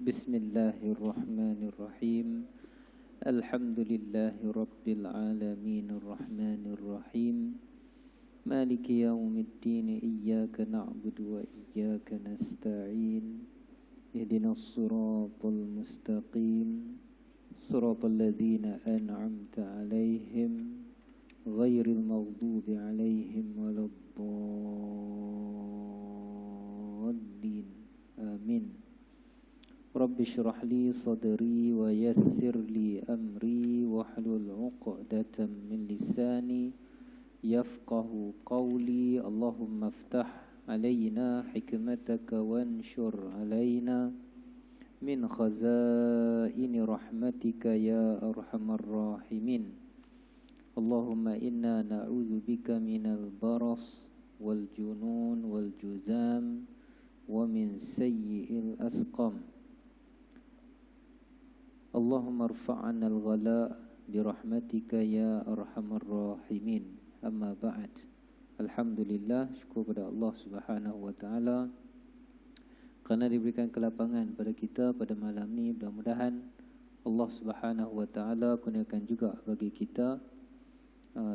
Bismillahirrahmanirrahim. Alhamdulillahi rabbil alamin arrahmanir rahim. Maliki yaumiddin. Iyyaka na'budu wa iyyaka nasta'in. Ihdinas siratal mustaqim. Siratal ladzina an'amta 'alaihim ghairil maghdubi 'alaihim waladdallin. Amin. Rabbi syrah li sadri wa yassir li amri wahlul 'uqdatam min lisani yafqahu qawli. Allahumma iftah alaina hikmataka wanshur alaina min khazaini rahmatika ya arhamar rahimin. Allahumma inna na'udzu bika minal baras wal junun wal juzam wa min sayyi'il asqam. Allahumma rfa'na al-ghala birahmatika ya arhamar rahimin. Amma ba'd. Alhamdulillah, syukur pada Allah Subhanahu wa taala kerana diberikan kelapangan pada kita pada malam ni. Mudah-mudahan Allah Subhanahu wa taala kurniakan juga bagi kita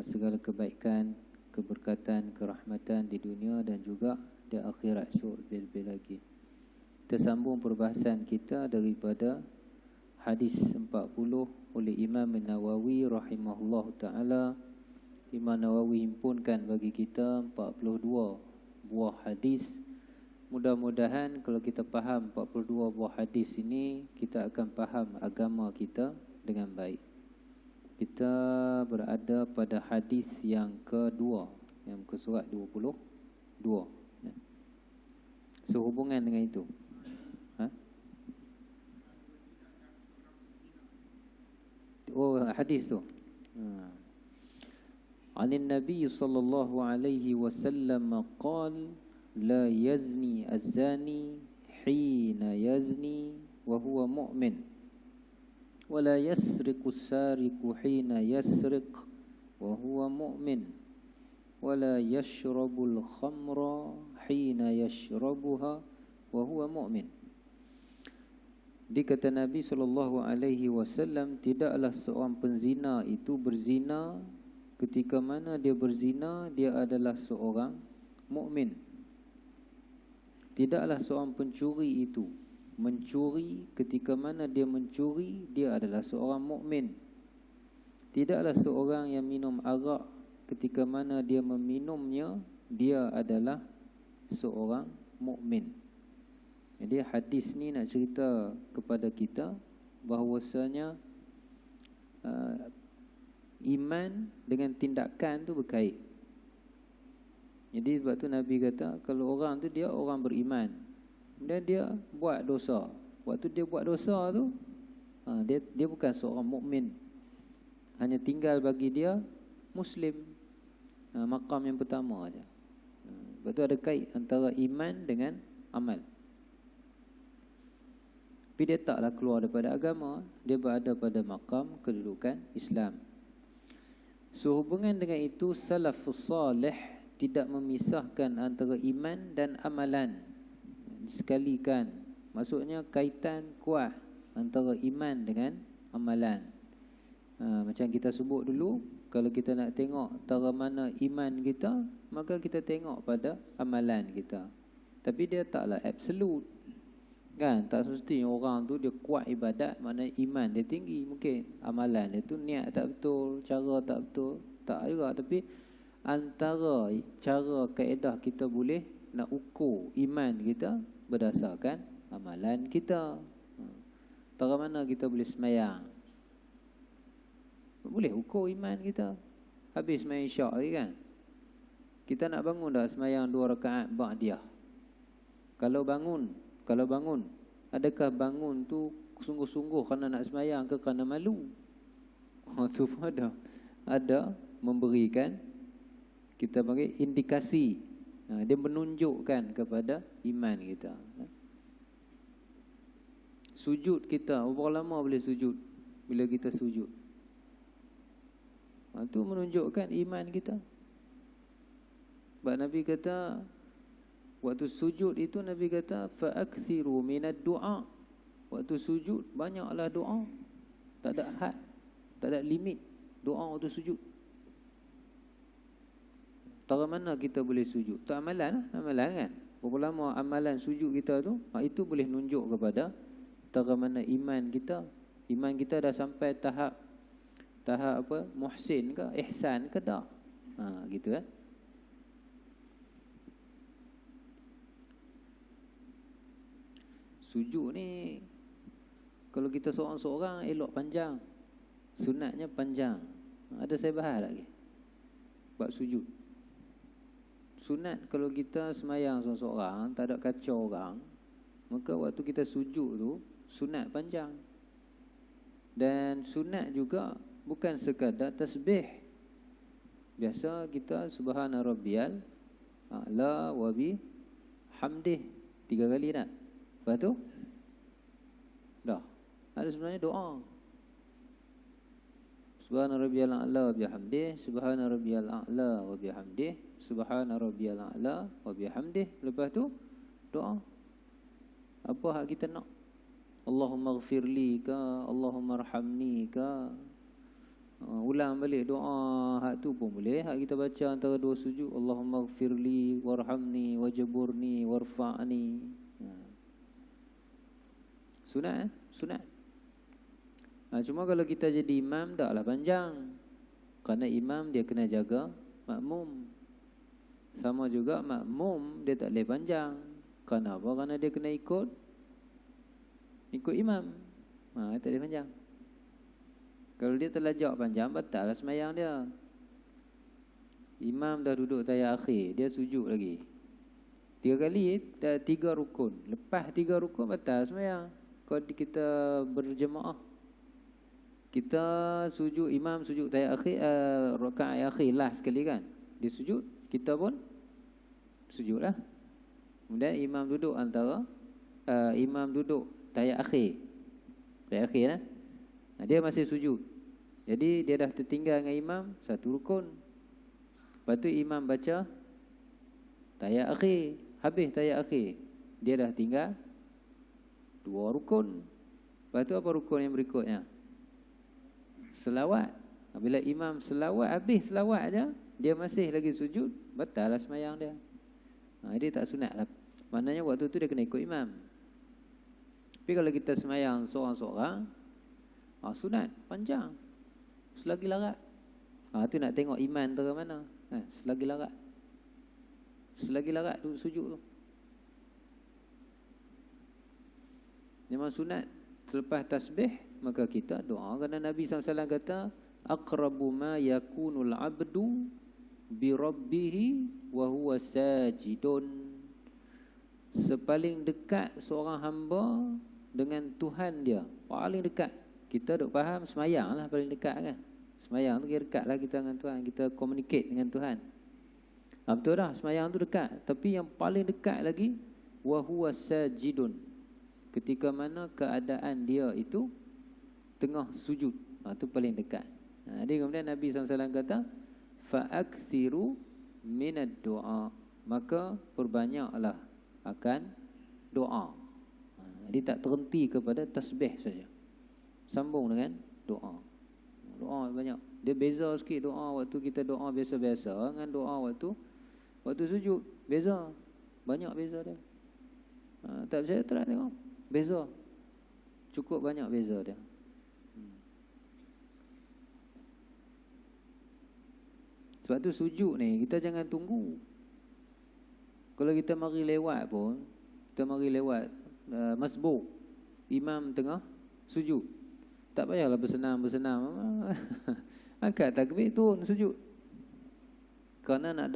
segala kebaikan, keberkatan, kerahmatan di dunia dan juga di akhirat lebih-lebih lagi. Kita sambung perbahasan kita daripada hadis 40 oleh Imam Nawawi rahimahullah ta'ala. Imam Nawawi himpunkan bagi kita 42 buah hadis. Mudah-mudahan kalau kita faham 42 buah hadis ini, kita akan faham agama kita dengan baik. Kita berada pada hadis yang kedua, yang muka surat 22. Sehubungan dengan itu, hadis tu. Anin Nabi sallallahu alaihi wasallam qala la yazni az-zani hina yazni wa huwa mu'min wa la yasriqu as-sariqu hina yasriq wa huwa mu'min wa la yashrabu al-khamra hina yashrabuha wa huwa mu'min. Dikata Nabi SAW, tidaklah seorang penzina itu berzina ketika mana dia berzina dia adalah seorang mukmin. Tidaklah seorang pencuri itu mencuri ketika mana dia mencuri dia adalah seorang mukmin. Tidaklah seorang yang minum arak ketika mana dia meminumnya dia adalah seorang mukmin. Jadi hadis ni nak cerita kepada kita bahawasanya iman dengan tindakan tu berkait. Jadi sebab tu Nabi kata kalau orang tu dia orang beriman dan dia buat dosa, waktu dia buat dosa tu dia bukan seorang mukmin, hanya tinggal bagi dia muslim, maqam yang pertama aja. Sebab tu ada kait antara iman dengan amal. Tapi dia taklah keluar daripada agama, dia berada pada maqam kedudukan Islam. Sehubungan dengan itu, salafus salih tidak memisahkan antara iman dan amalan. Sekalikan, maksudnya kaitan kuat antara iman dengan amalan. Macam kita sebut dulu, kalau kita nak tengok antara mana iman kita, maka kita tengok pada amalan kita. Tapi dia taklah absolute. Kan, tak semesti orang tu dia kuat ibadat makna iman dia tinggi. Mungkin amalan dia tu niat tak betul, cara tak betul, tak juga. Tapi antara cara kaedah kita boleh nak ukur iman kita berdasarkan amalan kita. Antara mana kita boleh semayang, boleh ukur iman kita. Habis semayang isyak lagi kan, kita nak bangun dah semayang 2 rakaat ba'diyah. Kalau bangun, adakah bangun tu sungguh-sungguh kerana nak semayang ke kerana malu? Tu pun ada memberikan kita panggil indikasi. Dia menunjukkan kepada iman kita. Sujud kita, berapa lama boleh sujud bila kita sujud? Itu menunjukkan iman kita. Sebab Nabi kata waktu sujud itu, Nabi kata fa'akthiru minad du'a. Waktu waktu sujud banyaklah doa. Tak ada had, tak ada limit doa waktu sujud. Tara mana kita boleh sujud? Tu amalan kan. Berapa lama amalan sujud kita tu, itu boleh nunjuk kepada tara mana iman kita. Iman kita dah sampai tahap apa? Muhsin ke, ihsan ke tak? Gitu kan. Sujud ni kalau kita seorang-seorang elok panjang. Sunatnya panjang. Ada saya bahas lagi bab sujud. Sunat kalau kita semayang seorang-seorang, tak ada kacau orang, maka waktu kita sujud tu sunat panjang. Dan sunat juga bukan sekadar tasbih. Biasa kita subhana rabbiyal a'la wa bihamdih 3 kali tak? Lepas tu dah ada sebenarnya doa. Subhana rabbiyal a'la wa bihamdih, subhana rabbiyal a'la wa bihamdih, subhana rabbiyal a'la wa bihamdih. Lepas tu doa. Apa hak kita nak? Allahumma ghfirli ka, Allahumma arhamni ka. Ulang balik doa hak tu pun boleh. Hak kita baca antara dua sujud, Allahumma ghfirli warhamni wajburni warfa'ni. Sunat sunat. Cuma kalau kita jadi imam taklah panjang. Kerana imam dia kena jaga makmum. Sama juga makmum dia tak boleh panjang. Kenapa? Kerana dia kena ikut imam. Tak boleh panjang. Kalau dia terlajak panjang, batal lah semayang dia. Imam dah duduk tahiyat akhir, dia sujud lagi 3 kali, 3 rukun. Lepas 3 rukun batal semayang. Kalau kita berjemaah, kita sujud, imam sujud tahiyat akhir, rakaat akhir last sekali kan, dia sujud, kita pun sujudlah. Kemudian imam duduk imam duduk tahiyat akhir lah. Dia masih sujud. Jadi dia dah tertinggal dengan imam 1 rukun. Lepas tu imam baca tahiyat akhir, habis tahiyat akhir, dia dah tinggal 2 rukun. Lepas tu apa rukun yang berikutnya? Selawat. Bila imam selawat, habis selawat aja, dia masih lagi sujud, batal lah semayang dia. Dia tak sunat lah. Maknanya waktu tu dia kena ikut imam. Tapi kalau kita semayang seorang-seorang, sunat panjang, selagi larat. Tu nak tengok iman tu ke mana. Selagi larat duduk sujud tu. Memang sunat. Selepas tasbih, maka kita doa. Kerana Nabi SAW kata, aqrabu ma yakunul abdu bi rabbihi wa huwa sajidun. Sepaling dekat seorang hamba dengan Tuhan dia, paling dekat. Kita duk faham semayang lah paling dekat kan. Semayang tu kira dekat lah kita dengan Tuhan. Kita communicate dengan Tuhan. Betul dah, semayang tu dekat. Tapi yang paling dekat lagi, wa huwa sajidun. Ketika mana keadaan dia itu tengah sujud. Itu paling dekat. Jadi kemudian Nabi SAW kata, fa'akthiru minad doa. Maka perbanyaklah akan doa. Dia tak terhenti kepada tasbih saja. Sambung dengan doa. Doa banyak. Dia beza sikit doa waktu kita doa biasa-biasa dengan doa waktu sujud. Beza. Banyak beza dia. Tak percaya try tengok. Beza. Cukup banyak beza dia. Sebab tu sujud ni kita jangan tunggu. Kalau kita mari lewat pun, kita mari lewat masbuk, imam tengah sujud, tak payahlah bersenam. Angkat takbir, turun sujud. Kerana nak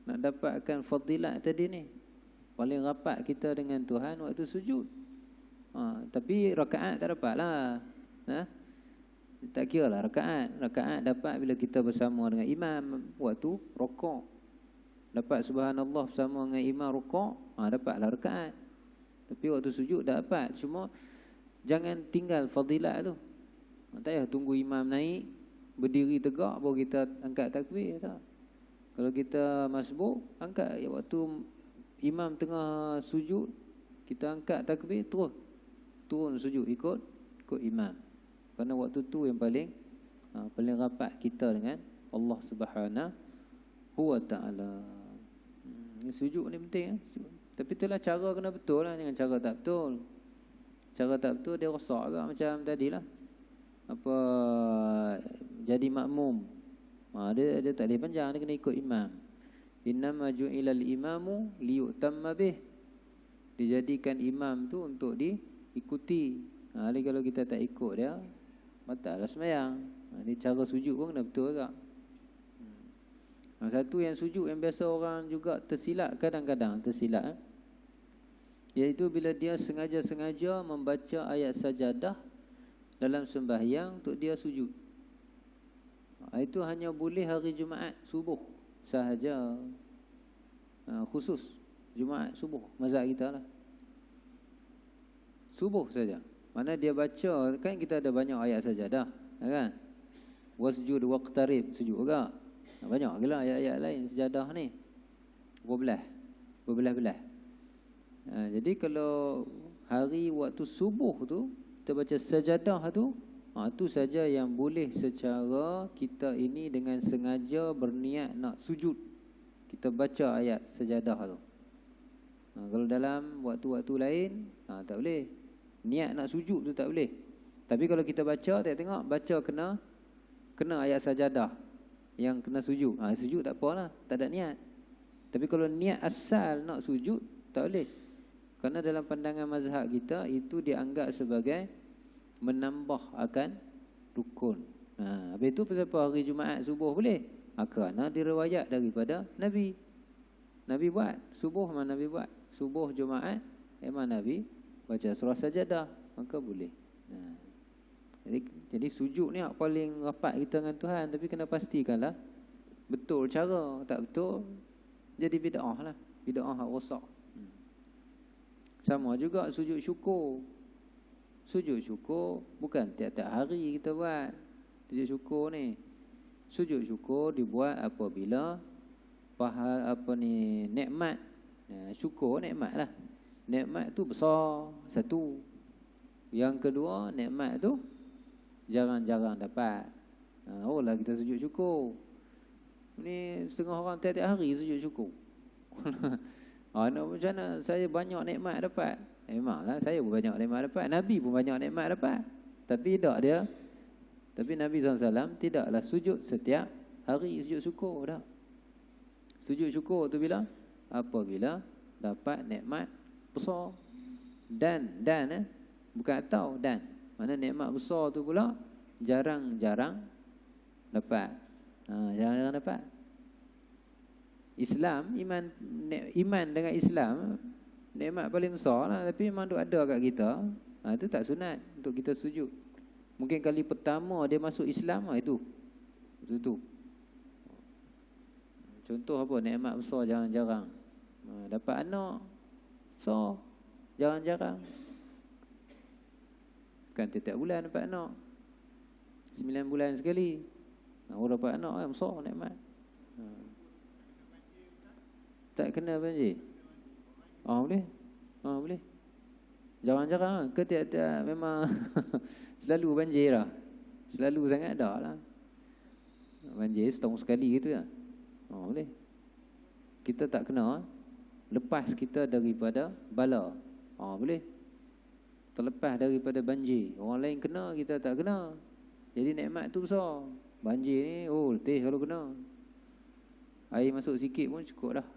dapatkan fadilat tadi ni. Paling rapat kita dengan Tuhan waktu sujud. Tapi rakaat tak dapat lah. Tak kira lah rakaat. Rakaat dapat bila kita bersama dengan imam waktu rokok. Dapat subhanallah bersama dengan imam rokok, dapatlah rakaat. Tapi waktu sujud tak dapat. Cuma jangan tinggal fadilat tu. Tak payah tunggu imam naik, berdiri tegak baru kita angkat takbir. Tak. Kalau kita masbuk, angkat waktu imam tengah sujud, kita angkat takbir terus turun sujud ikut imam. Kerana waktu tu yang paling rapat kita dengan Allah Subhanahu wa taala. Sujud ni penting. Tapi itulah cara kena betul lah. Dengan cara tak betul. Cara tak betul dia rosak agak macam tadilah. Apa jadi makmum. Dia tak boleh panjang, dia kena ikut imam. Innama ju'ilal imamu liyutamma bih. Dijadikan imam tu untuk diikuti. Jadi kalau kita tak ikut dia, batal lah sembahyang. Ni cara sujud pun kena betul agak. Satu yang sujud yang biasa orang juga tersilap, kadang-kadang tersilap, iaitu bila dia sengaja-sengaja membaca ayat sajadah dalam sembahyang untuk dia sujud. Itu hanya boleh hari Jumaat subuh sahaja. Khusus Jumaat subuh mazhab kita lah. Subuh saja. Mana dia baca, kan kita ada banyak ayat sajadah, kan? Wasjud waqtarib, sujud juga. Banyak gila ayat-ayat lain sejadah ni. Berbelah-belah. Jadi kalau hari waktu subuh tu kita baca sajadah tu, tu saja yang boleh secara kita ini dengan sengaja berniat nak sujud. Kita baca ayat sajadah tu. Kalau dalam waktu-waktu lain tak boleh. Niat nak sujud tu tak boleh. Tapi kalau kita baca, tengok baca kena ayat sajadah yang kena sujud. Sujud tak apalah, tak ada niat. Tapi kalau niat asal nak sujud, tak boleh. Kerana dalam pandangan mazhab kita, itu dianggap sebagai menambah akan rukun. Habis itu pasal hari Jumaat subuh boleh? Kerana diriwayat daripada Nabi. Nabi buat. Subuh memang Nabi buat. Subuh Jumaat memang Nabi baca surah sajadah. Maka boleh. Jadi sujud ni paling rapat kita dengan Tuhan. Tapi kena pastikanlah betul cara. Tak betul, jadi bid'ah lah. Bid'ah hak rosak. Sama juga sujud syukur. Sujud syukur bukan tiap-tiap hari kita buat. Sujud syukur ni, sujud syukur dibuat apabila nikmat. Syukur nikmat lah. Nikmat tu besar, satu. Yang kedua, nikmat tu jarang-jarang dapat. Lah kita sujud syukur. Ni setengah orang tiap-tiap hari sujud syukur. Nak macam mana saya banyak nikmat dapat? Memanglah saya pun banyak nikmat dapat. Nabi pun banyak nikmat dapat. Tapi Nabi SAW tidaklah sujud setiap hari, sujud syukur dah. Sujud syukur tu bila? Apabila dapat nikmat besar. Dan bukan atau dan. Mana nikmat besar tu pula jarang-jarang dapat. Jarang-jarang dapat. Islam, iman dengan Islam nikmat paling besar lah. Tapi memang duk ada kat kita. Itu tak sunat untuk kita sujud. Mungkin kali pertama dia masuk Islam, itu contoh apa? Nikmat besar jarang-jarang. Dapat anak besar jarang-jarang. Bukan tiap-tiap bulan dapat anak, 9 bulan sekali. Orang dapat anak kan besar nikmat. Tak kena banjir. Boleh. Boleh. Jarang-jarang ke tiap-tiap memang selalu banjir lah. Selalu sangat dah lah. Banjir setahun sekali gitu ya. Boleh. Kita tak kena lepas kita daripada bala. Boleh. Terlepas daripada banjir. Orang lain kena, kita tak kena. Jadi nikmat tu besar. Banjir ni letih kalau kena. Air masuk sikit pun cukup dah.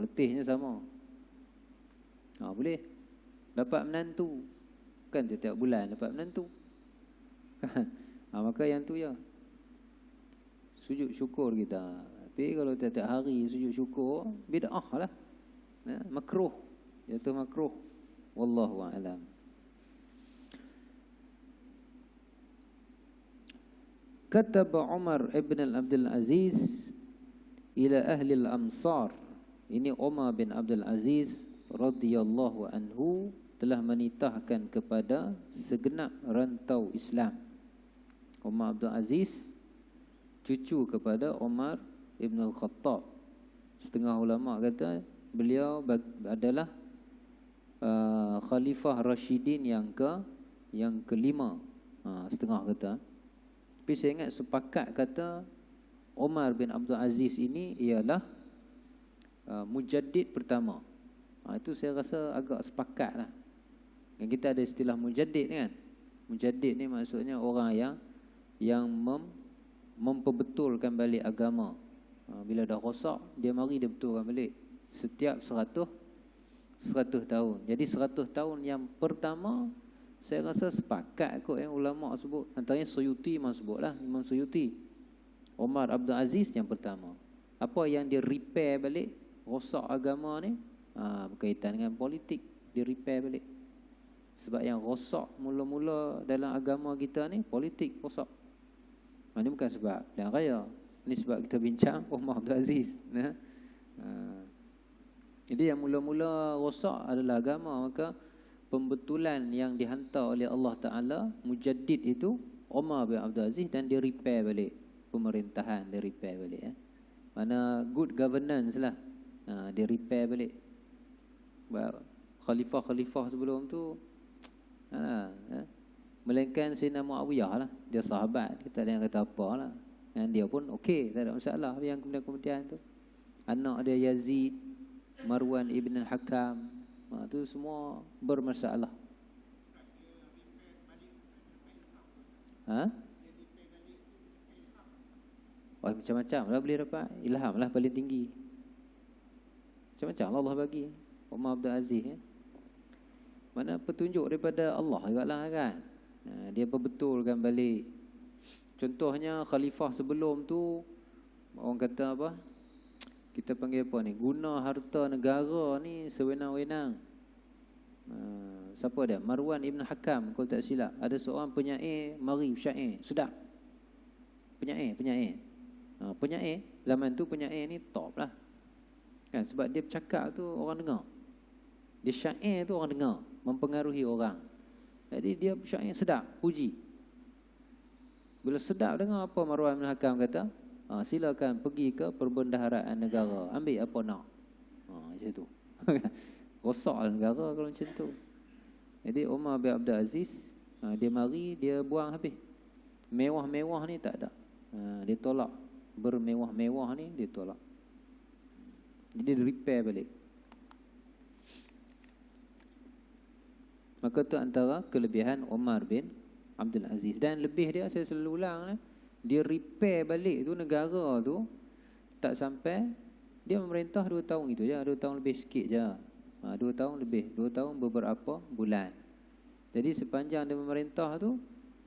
Letihnya sama. Boleh. Dapat menantu. Kan setiap bulan dapat menantu. Kan? Maka yang tu ya. Sujud syukur kita. Tapi kalau tiap-tiap hari sujud syukur, bid'ah lah. Makruh. Jatuh makruh. Wallahu a'lam. Kataba Umar ibn Abdul Aziz ila ahli al-Amsar. Ini Umar bin Abdul Aziz radhiyallahu anhu telah menitahkan kepada segenap rantau Islam. Umar Abdul Aziz cucu kepada Umar ibn al-Khattab. Setengah ulama kata beliau adalah Khalifah Rashidin yang kelima, setengah kata. Tapi saya ingat sepakat kata Umar bin Abdul Aziz ini ialah mujaddid pertama. Itu saya rasa agak sepakat lah. Yang kita ada istilah mujaddid kan. Mujaddid ni maksudnya orang yang memperbetulkan balik agama. Bila dah rosak, dia mari dia betulkan balik. Setiap 100 tahun. Jadi 100 tahun yang pertama, saya rasa sepakat kot yang ulama sebut. Antaranya Suyuti memang sebutlah, Imam Suyuti. Umar Abdul Aziz yang pertama. Apa yang dia repair balik rosak agama ni? Berkaitan dengan politik, dia repair balik. Sebab yang rosak mula-mula dalam agama kita ni politik rosak. Ini bukan sebab dan raya. Ini sebab kita bincang Umar Abdul Aziz. Jadi yang mula-mula rosak adalah agama. Maka pembetulan yang dihantar oleh Allah Ta'ala, mujaddid itu Umar bin Abdul Aziz, dan dia repair balik pemerintahan, dia repair balik. Mana good governance lah, dia repair balik. Khalifah-khalifah sebelum tu melainkan Sayyidina Muawiyah lah, dia sahabat, kita ada yang kata apa lah, dan dia pun okey, tak ada masalah. Yang kemudian tu anak dia Yazid, Marwan ibn al-Hakam, tu semua bermasalah. Macam-macam lah boleh dapat. Ilham lah paling tinggi. Macam-macam Allah bagi Umar Abdul Aziz. Mana petunjuk daripada Allah juga lah kan. Dia perbetulkan balik. Contohnya khalifah sebelum tu, orang kata apa, kita panggil apa ni, guna harta negara ni sewenang-wenang. Siapa dia? Marwan ibn Hakam, kalau tak silap. Ada seorang penyair, mari syair, sedap. Penyair. Penyair, zaman tu penyair ni top lah. Kan, sebab dia bercakap tu orang dengar. Dia syair tu orang dengar, mempengaruhi orang. Jadi dia syair sedap, puji. Bila sedap dengar apa Marwan bin Hakam kata, silakan pergi ke perbendaharaan negara, ambil apa nak. Macam tu. Rosaklah negara kalau macam tu. Jadi Umar bin Abdul Aziz, dia mari, dia buang habis. Mewah-mewah ni tak ada. Dia tolak. Bermewah-mewah ni dia tolak. Jadi dia repair balik. Maka tu antara kelebihan Umar bin Abdul Aziz. Dan lebih dia, saya selalu ulang, dia repair balik tu negara tu tak sampai, dia memerintah 2 tahun itu je, 2 tahun lebih sikit je. 2 tahun lebih, 2 tahun beberapa bulan. Jadi sepanjang dia memerintah tu,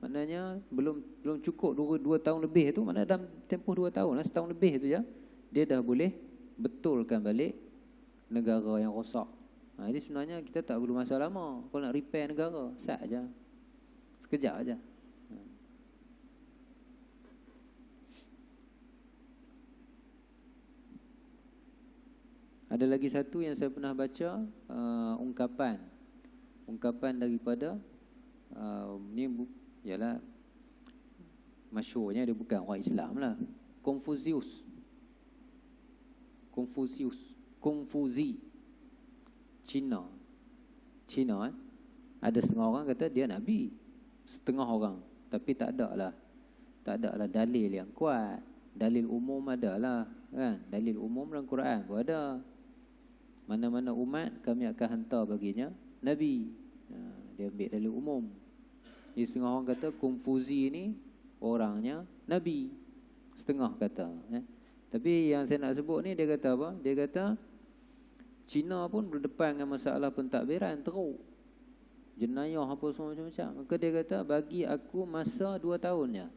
maknanya belum cukup 2 tahun lebih tu, maknanya dalam tempoh 2 tahun lah, setahun lebih tu je, dia dah boleh betulkan balik negara yang rosak. Jadi sebenarnya kita tak perlu masa lama kalau nak repair negara, sat aja. Sekejap aja. Ada lagi satu yang saya pernah baca, ungkapan daripada ni ialah masyhurnya, dia bukan orang Islam lah, Konfuzi, Cina. Ada setengah orang kata dia Nabi, setengah orang, tapi tak ada lah dalil yang kuat. Dalil umum adalah kan, dalil umum dalam Quran pun ada. Mana-mana umat kami akan hantar baginya Nabi. Dia ambil dalil umum. Jadi setengah orang kata Konfuzi ni orangnya Nabi, setengah kata. Tapi yang saya nak sebut ni, dia kata apa? Dia kata Cina pun berdepan dengan masalah pentadbiran teruk, jenayah apa semua macam-macam. Maka dia kata bagi aku masa 2 tahunnya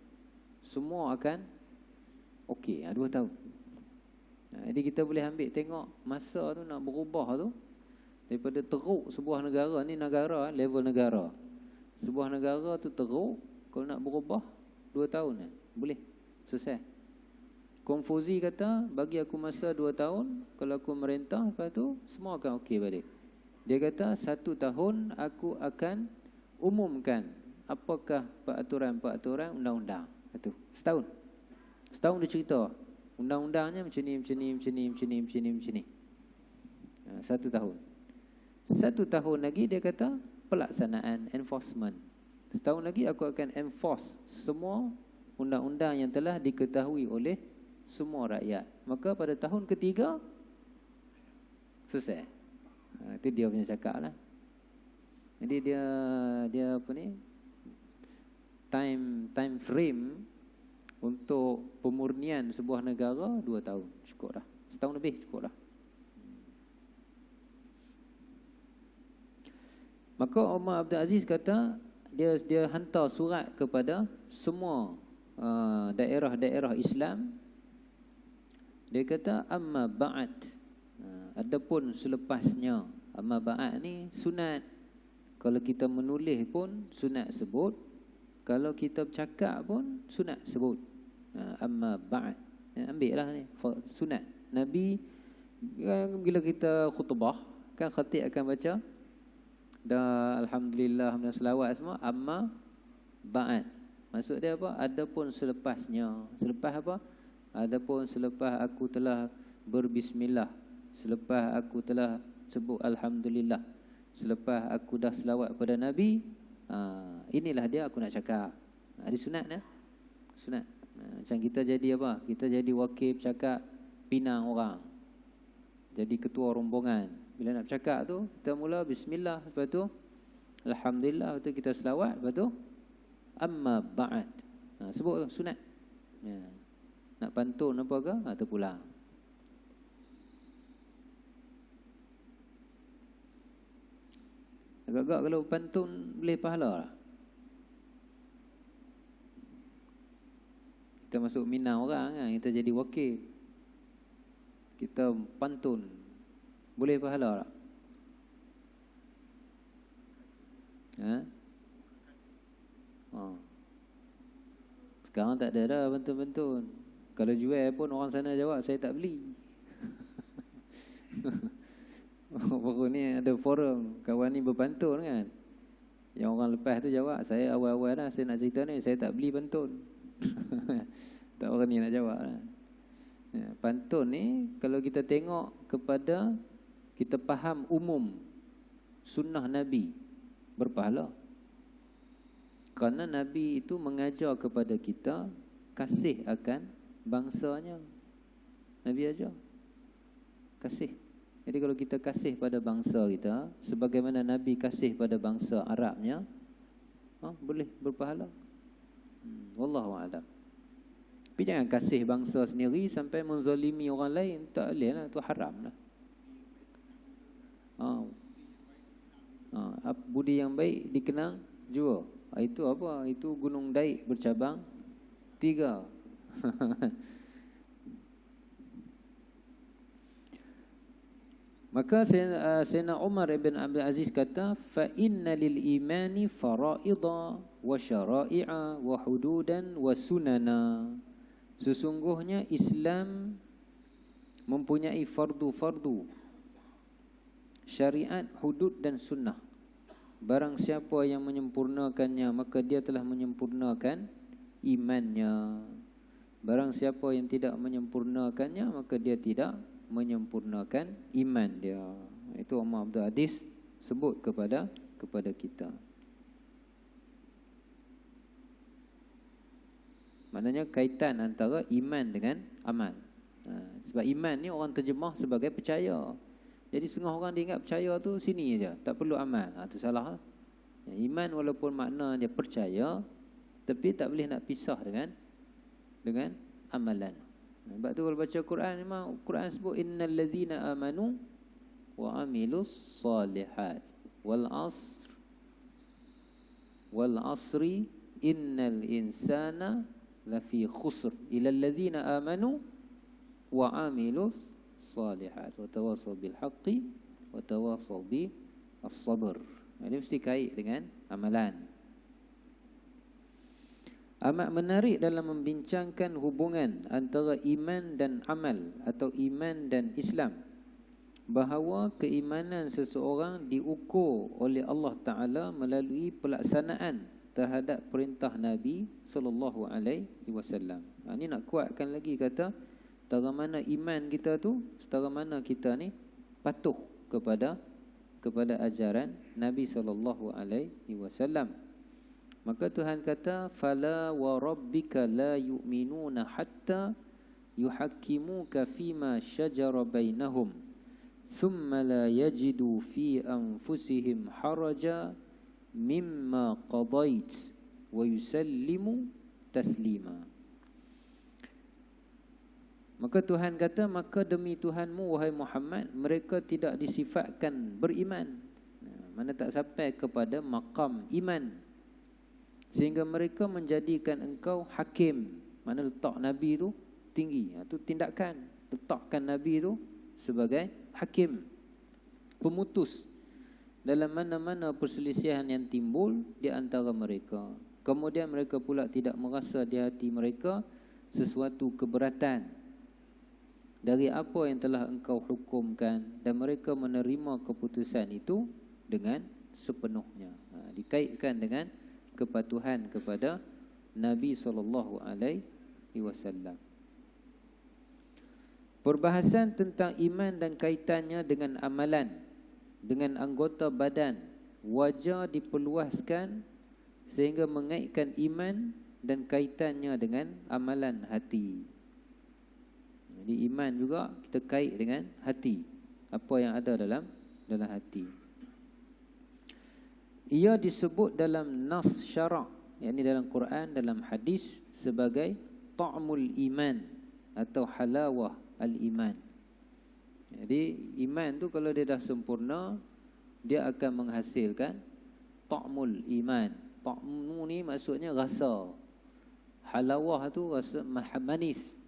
semua akan okey. 2 tahun. Jadi kita boleh ambil tengok masa tu nak berubah tu, daripada teruk sebuah negara ni, negara level negara, sebuah negara tu teruk, kalau nak berubah 2 tahun boleh selesai. Konfuzi kata bagi aku masa 2 tahun, kalau aku merintah, lepas tu semua akan okey balik. Dia kata 1 tahun aku akan umumkan apakah peraturan undang-undang. Itu setahun dia cerita undang-undangnya macam ni. 1 tahun. 1 tahun lagi dia kata pelaksanaan, enforcement. Setahun lagi aku akan enforce semua undang-undang yang telah diketahui oleh semua rakyat. Maka pada tahun ketiga selesai. Itu dia punya cakap lah. Jadi dia apa ni, time frame untuk pemurnian sebuah negara 2 tahun cukup dah. Setahun lebih cukup dah. Maka Umar Abdul Aziz kata dia hantar surat kepada semua daerah-daerah Islam. Dia kata amma ba'd, adapun selepasnya. Amma ba'd ni sunat. Kalau kita menulis pun sunat sebut, kalau kita bercakap pun sunat sebut. Amma ba'd, ambil lah ni sunat. Nabi bila kita khutbah kan khatib akan baca dah alhamdulillah dan selawat semua, amma ba'd. Maksud dia apa? Adapun selepasnya. Selepas apa? Adapun selepas aku telah berbismillah, selepas aku telah sebut alhamdulillah, selepas aku dah selawat pada Nabi, inilah dia aku nak cakap. Ada sunat ya? Sunat. Macam kita jadi apa? Kita jadi wakil cakap pinang orang. Jadi ketua rombongan. Bila nak bercakap tu, kita mula bismillah, lepas tu alhamdulillah, lepas tu kita selawat, lepas tu amma ba'd. Sebut tu sunat. Ya. Nak pantun apa ke? Terpulang. Agak-agak kalau pantun boleh pahala lah. Kita masuk minang orang kan, kita jadi wakil, kita pantun, boleh pahala tak? Sekarang tak ada dah pantun-pantun. Kalau jual pun orang sana jawab saya tak beli. Baru ni ada forum, kawan ni berpantun kan, yang orang lepas tu jawab, saya awal-awal dah saya nak cerita ni, saya tak beli pantun. Tak, orang ni nak jawab lah. Pantun ni kalau kita tengok kepada, kita faham umum sunnah Nabi, berpahala. Kerana Nabi itu mengajar kepada kita kasih akan bangsanya. Nabi ajar kasih. Jadi kalau kita kasih pada bangsa kita sebagaimana Nabi kasih pada bangsa Arabnya, boleh berpahala. Wallahu a'lam. Tapi jangan kasih bangsa sendiri sampai menzalimi orang lain, tak boleh lah, itu haram lah. Budi yang baik dikenang jua. Itu apa? Itu gunung Daik bercabang 3. Maka Sayyidina Umar ibn Abdul Aziz kata, fa inna lil imani fara'idha wa syara'i'a wa hududan wa sunana. Sesungguhnya Islam mempunyai fardu-fardu, syariat, hudud dan sunnah. Barang siapa yang menyempurnakannya, maka dia telah menyempurnakan imannya. Barang siapa yang tidak menyempurnakannya, maka dia tidak menyempurnakan iman dia. Itu Umar Abdul Aziz sebut kepada kita. Maknanya kaitan antara iman dengan amal. Sebab iman ni orang terjemah sebagai percaya. Jadi setengah orang dia ingat percaya tu sini aja, tak perlu amal. Itu salah. Iman walaupun makna dia percaya, tapi tak boleh nak pisah dengan amalan. Sebab tu kalau baca Quran, memang Quran sebut innal ladzina amanu wa amilus solihat wal asri innal insana lafi khusr ila ladzina amanu wa amilus solihat wa tawassaw bil haqqi wa tawassaw bis sabr. Ini mesti kait dengan amalan. Amat menarik dalam membincangkan hubungan antara iman dan amal atau iman dan Islam, bahawa keimanan seseorang diukur oleh Allah Ta'ala melalui pelaksanaan terhadap perintah Nabi sallallahu alaihi wasallam. Ini nak kuatkan lagi kata, setara mana iman kita tu, setara mana kita ni patuh kepada kepada ajaran Nabi SAW. Maka Tuhan kata, fala wa rabbika la yu'minuna hatta yuhakkimuka fima shajara bainahum thumma la yajidu fi anfusihim haraja mimma qadait wa yusallimu taslima. Maka Tuhan kata, maka demi Tuhanmu wahai Muhammad, mereka tidak disifatkan beriman, mana tak sampai kepada maqam iman, sehingga mereka menjadikan engkau hakim. Mana letak Nabi itu tinggi, itu tindakan, letakkan Nabi itu sebagai hakim, pemutus dalam mana-mana perselisihan yang timbul di antara mereka. Kemudian mereka pula tidak merasa di hati mereka sesuatu keberatan dari apa yang telah engkau hukumkan, dan mereka menerima keputusan itu dengan sepenuhnya. Dikaitkan dengan kepatuhan kepada Nabi SAW. Perbahasan tentang iman dan kaitannya dengan amalan, dengan anggota badan, wajar diperluaskan sehingga mengaitkan iman dan kaitannya dengan amalan hati. Jadi iman juga kita kait dengan hati, apa yang ada dalam hati. Ia disebut dalam nas syarak, yakni dalam Quran, dalam hadis, sebagai ta'mul iman atau halawah al-iman. Jadi iman tu kalau dia dah sempurna, dia akan menghasilkan ta'mul iman. Ta'mu ni maksudnya rasa. Halawah tu rasa manis.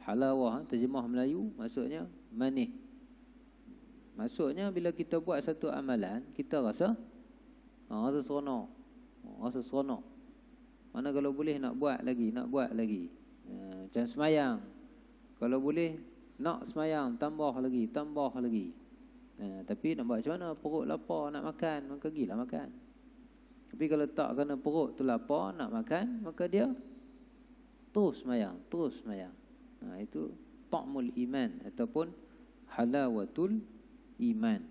Halawah terjemah Melayu maksudnya manis. Maksudnya bila kita buat satu amalan, kita rasa seronok. Rasa seronok. Mana kalau boleh nak buat lagi. Macam semayang. Kalau boleh nak semayang, tambah lagi. Tapi nak buat macam mana? Perut lapar, nak makan, maka gilah makan. Tapi kalau tak kerana perut tu lapar, nak makan, maka dia terus semayang. Itu ta'mul iman ataupun halawatul iman.